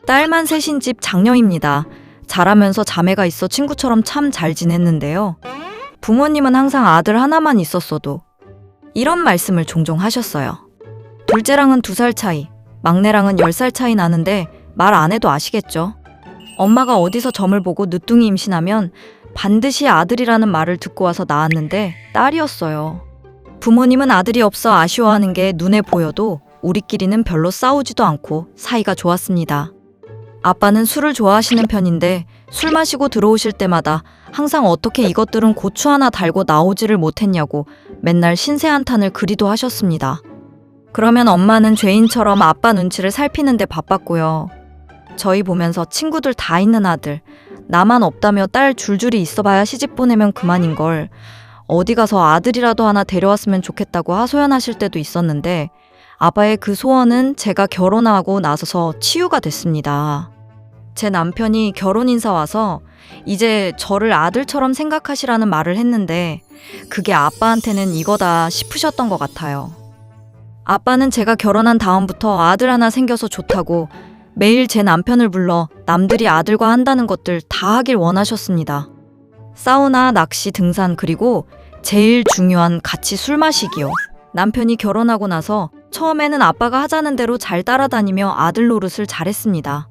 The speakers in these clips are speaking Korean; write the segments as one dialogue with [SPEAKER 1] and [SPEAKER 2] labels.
[SPEAKER 1] 딸만 셋인 집 장녀입니다. 자라면서 자매가 있어 친구처럼 참 잘 지냈는데요. 부모님은 항상 아들 하나만 있었어도 이런 말씀을 종종 하셨어요. 둘째랑은 2살 차이, 막내랑은 10살 차이 나는데 말 안 해도 아시겠죠? 엄마가 어디서 점을 보고 늦둥이 임신하면 반드시 아들이라는 말을 듣고 와서 낳았는데 딸이었어요. 부모님은 아들이 없어 아쉬워하는 게 눈에 보여도 우리끼리는 별로 싸우지도 않고 사이가 좋았습니다. 아빠는 술을 좋아하시는 편인데 술 마시고 들어오실 때마다 항상 어떻게 이것들은 고추 하나 달고 나오지를 못했냐고 맨날 신세한탄을 그리도 하셨습니다. 그러면 엄마는 죄인처럼 아빠 눈치를 살피는데 바빴고요. 저희 보면서 친구들 다 있는 아들, 나만 없다며 딸 줄줄이 있어봐야 시집 보내면 그만인걸 어디 가서 아들이라도 하나 데려왔으면 좋겠다고 하소연하실 때도 있었는데 아빠의 그 소원은 제가 결혼하고 나서서 치유가 됐습니다. 제 남편이 결혼 인사 와서 이제 저를 아들처럼 생각하시라는 말을 했는데 그게 아빠한테는 이거다 싶으셨던 것 같아요. 아빠는 제가 결혼한 다음부터 아들 하나 생겨서 좋다고 매일 제 남편을 불러 남들이 아들과 한다는 것들 다 하길 원하셨습니다. 사우나, 낚시, 등산, 그리고 제일 중요한 같이 술 마시기요. 남편이 결혼하고 나서 처음에는 아빠가 하자는 대로 잘 따라다니며 아들 노릇을 잘했습니다.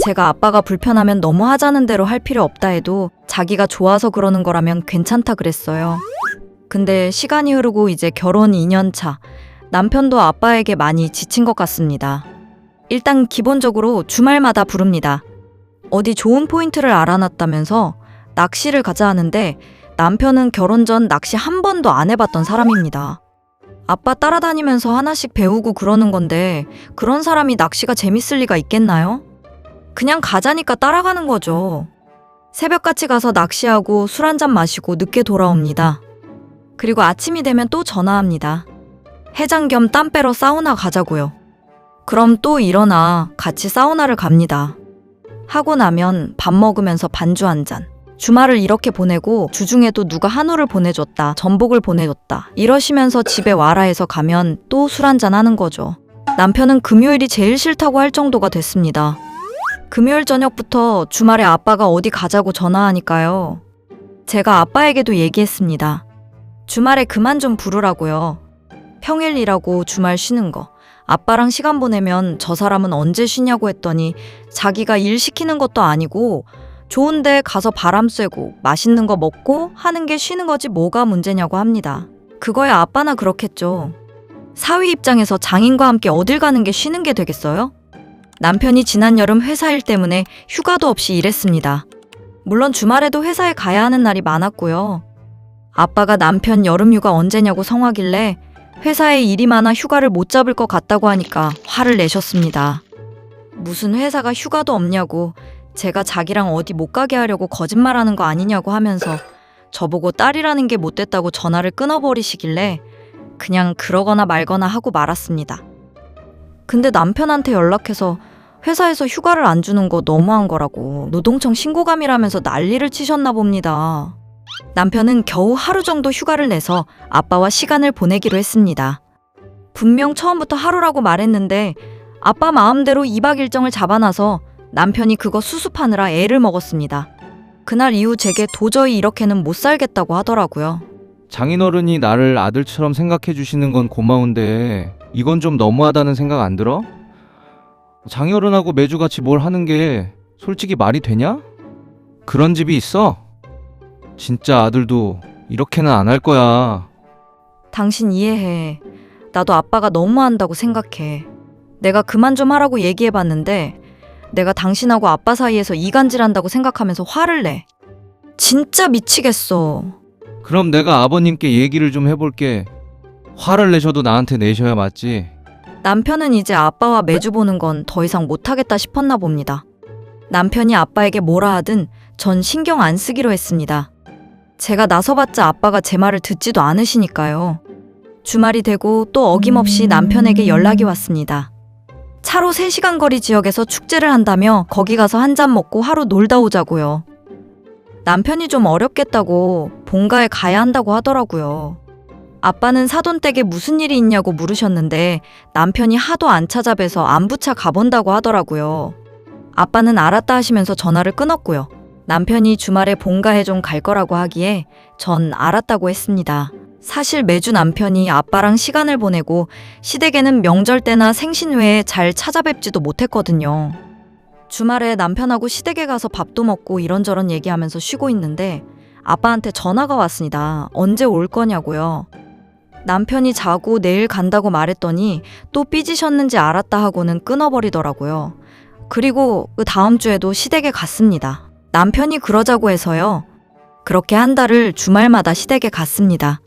[SPEAKER 1] 제가 아빠가 불편하면 너무 하자는 대로 할 필요 없다 해도 자기가 좋아서 그러는 거라면 괜찮다 그랬어요. 근데 시간이 흐르고 이제 결혼 2년 차, 남편도 아빠에게 많이 지친 것 같습니다. 일단 기본적으로 주말마다 부릅니다. 어디 좋은 포인트를 알아놨다면서 낚시를 가자 하는데 남편은 결혼 전 낚시 한 번도 안 해봤던 사람입니다. 아빠 따라다니면서 하나씩 배우고 그러는 건데 그런 사람이 낚시가 재밌을 리가 있겠나요? 그냥 가자니까 따라가는 거죠. 새벽같이 가서 낚시하고 술 한잔 마시고 늦게 돌아옵니다. 그리고 아침이 되면 또 전화합니다. 해장 겸 땀 빼러 사우나 가자고요. 그럼 또 일어나 같이 사우나를 갑니다. 하고 나면 밥 먹으면서 반주 한 잔. 주말을 이렇게 보내고 주중에도 누가 한우를 보내줬다, 전복을 보내줬다 이러시면서 집에 와라 해서 가면 또 술 한잔 하는 거죠. 남편은 금요일이 제일 싫다고 할 정도가 됐습니다. 금요일 저녁부터 주말에 아빠가 어디 가자고 전화하니까요. 제가 아빠에게도 얘기했습니다. 주말에 그만 좀 부르라고요. 평일 일하고 주말 쉬는 거. 아빠랑 시간 보내면 저 사람은 언제 쉬냐고 했더니 자기가 일 시키는 것도 아니고 좋은데 가서 바람 쐬고 맛있는 거 먹고 하는 게 쉬는 거지 뭐가 문제냐고 합니다. 그거야 아빠나 그렇겠죠. 사위 입장에서 장인과 함께 어딜 가는 게 쉬는 게 되겠어요? 남편이 지난 여름 회사 일 때문에 휴가도 없이 일했습니다. 물론 주말에도 회사에 가야 하는 날이 많았고요. 아빠가 남편 여름 휴가 언제냐고 성하길래 회사에 일이 많아 휴가를 못 잡을 것 같다고 하니까 화를 내셨습니다. 무슨 회사가 휴가도 없냐고 제가 자기랑 어디 못 가게 하려고 거짓말하는 거 아니냐고 하면서 저보고 딸이라는 게 못됐다고 전화를 끊어버리시길래 그냥 그러거나 말거나 하고 말았습니다. 근데 남편한테 연락해서 회사에서 휴가를 안 주는 거 너무한 거라고 노동청 신고감이라면서 난리를 치셨나 봅니다. 남편은 겨우 하루 정도 휴가를 내서 아빠와 시간을 보내기로 했습니다. 분명 처음부터 하루라고 말했는데 아빠 마음대로 2박 일정을 잡아놔서 남편이 그거 수습하느라 애를 먹었습니다. 그날 이후 제게 도저히 이렇게는 못 살겠다고 하더라고요.
[SPEAKER 2] 장인어른이 나를 아들처럼 생각해 주시는 건 고마운데 이건 좀 너무하다는 생각 안 들어? 장인어른하고 매주 같이 뭘 하는 게 솔직히 말이 되냐? 그런 집이 있어? 진짜 아들도 이렇게는 안 할 거야.
[SPEAKER 1] 당신 이해해. 나도 아빠가 너무한다고 생각해. 내가 그만 좀 하라고 얘기해봤는데 내가 당신하고 아빠 사이에서 이간질한다고 생각하면서 화를 내. 진짜 미치겠어.
[SPEAKER 2] 그럼 내가 아버님께 얘기를 좀 해볼게. 화를 내셔도 나한테 내셔야 맞지.
[SPEAKER 1] 남편은 이제 아빠와 매주 보는 건 더 이상 못하겠다 싶었나 봅니다. 남편이 아빠에게 뭐라 하든 전 신경 안 쓰기로 했습니다. 제가 나서봤자 아빠가 제 말을 듣지도 않으시니까요. 주말이 되고 또 어김없이 남편에게 연락이 왔습니다. 차로 3시간 거리 지역에서 축제를 한다며 거기 가서 한 잔 먹고 하루 놀다 오자고요. 남편이 좀 어렵겠다고 본가에 가야 한다고 하더라고요. 아빠는 사돈댁에 무슨 일이 있냐고 물으셨는데 남편이 하도 안 찾아뵈서 안부차 가본다고 하더라고요. 아빠는 알았다 하시면서 전화를 끊었고요. 남편이 주말에 본가에 좀 갈 거라고 하기에 전 알았다고 했습니다. 사실 매주 남편이 아빠랑 시간을 보내고 시댁에는 명절 때나 생신 외에 잘 찾아뵙지도 못했거든요. 주말에 남편하고 시댁에 가서 밥도 먹고 이런저런 얘기하면서 쉬고 있는데 아빠한테 전화가 왔습니다. 언제 올 거냐고요. 남편이 자고 내일 간다고 말했더니 또 삐지셨는지 알았다 하고는 끊어버리더라고요. 그리고 그 다음 주에도 시댁에 갔습니다. 남편이 그러자고 해서요. 그렇게 한 달을 주말마다 시댁에 갔습니다.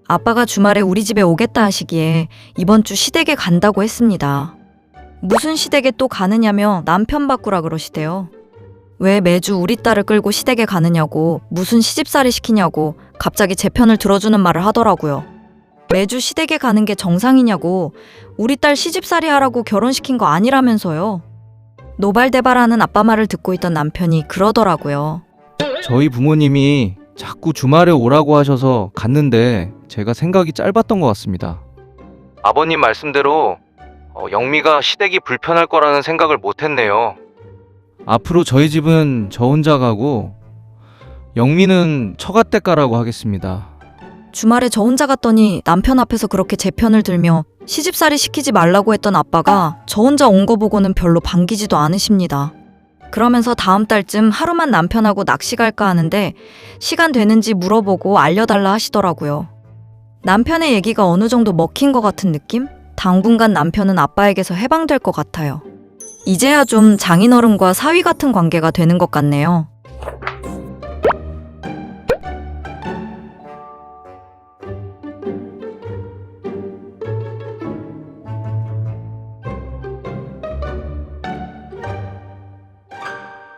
[SPEAKER 1] 아빠가 주말에 우리 집에 오겠다 하시기에 이번 주 시댁에 간다고 했습니다. 무슨 시댁에 또 가느냐며 남편 바꾸라 그러시대요. 왜 매주 우리 딸을 끌고 시댁에 가느냐고, 무슨 시집살이 시키냐고 갑자기 제 편을 들어주는 말을 하더라고요. 매주 시댁에 가는 게 정상이냐고, 우리 딸 시집살이 하라고 결혼시킨 거 아니라면서요. 노발대발하는 아빠 말을 듣고 있던 남편이 그러더라고요.
[SPEAKER 2] 저희 부모님이 자꾸 주말에 오라고 하셔서 갔는데 제가 생각이 짧았던 것 같습니다. 아버님 말씀대로 영미가 시댁이 불편할 거라는 생각을 못했네요. 앞으로 저희 집은 저 혼자 가고 영미는 처갓댁 가라고 하겠습니다.
[SPEAKER 1] 주말에 저 혼자 갔더니 남편 앞에서 그렇게 제 편을 들며 시집살이 시키지 말라고 했던 아빠가 저 혼자 온 거 보고는 별로 반기지도 않으십니다. 그러면서 다음 달쯤 하루만 남편하고 낚시 갈까 하는데 시간 되는지 물어보고 알려달라 하시더라고요. 남편의 얘기가 어느 정도 먹힌 것 같은 느낌? 당분간 남편은 아빠에게서 해방될 것 같아요. 이제야 좀 장인어른과 사위 같은 관계가 되는 것 같네요.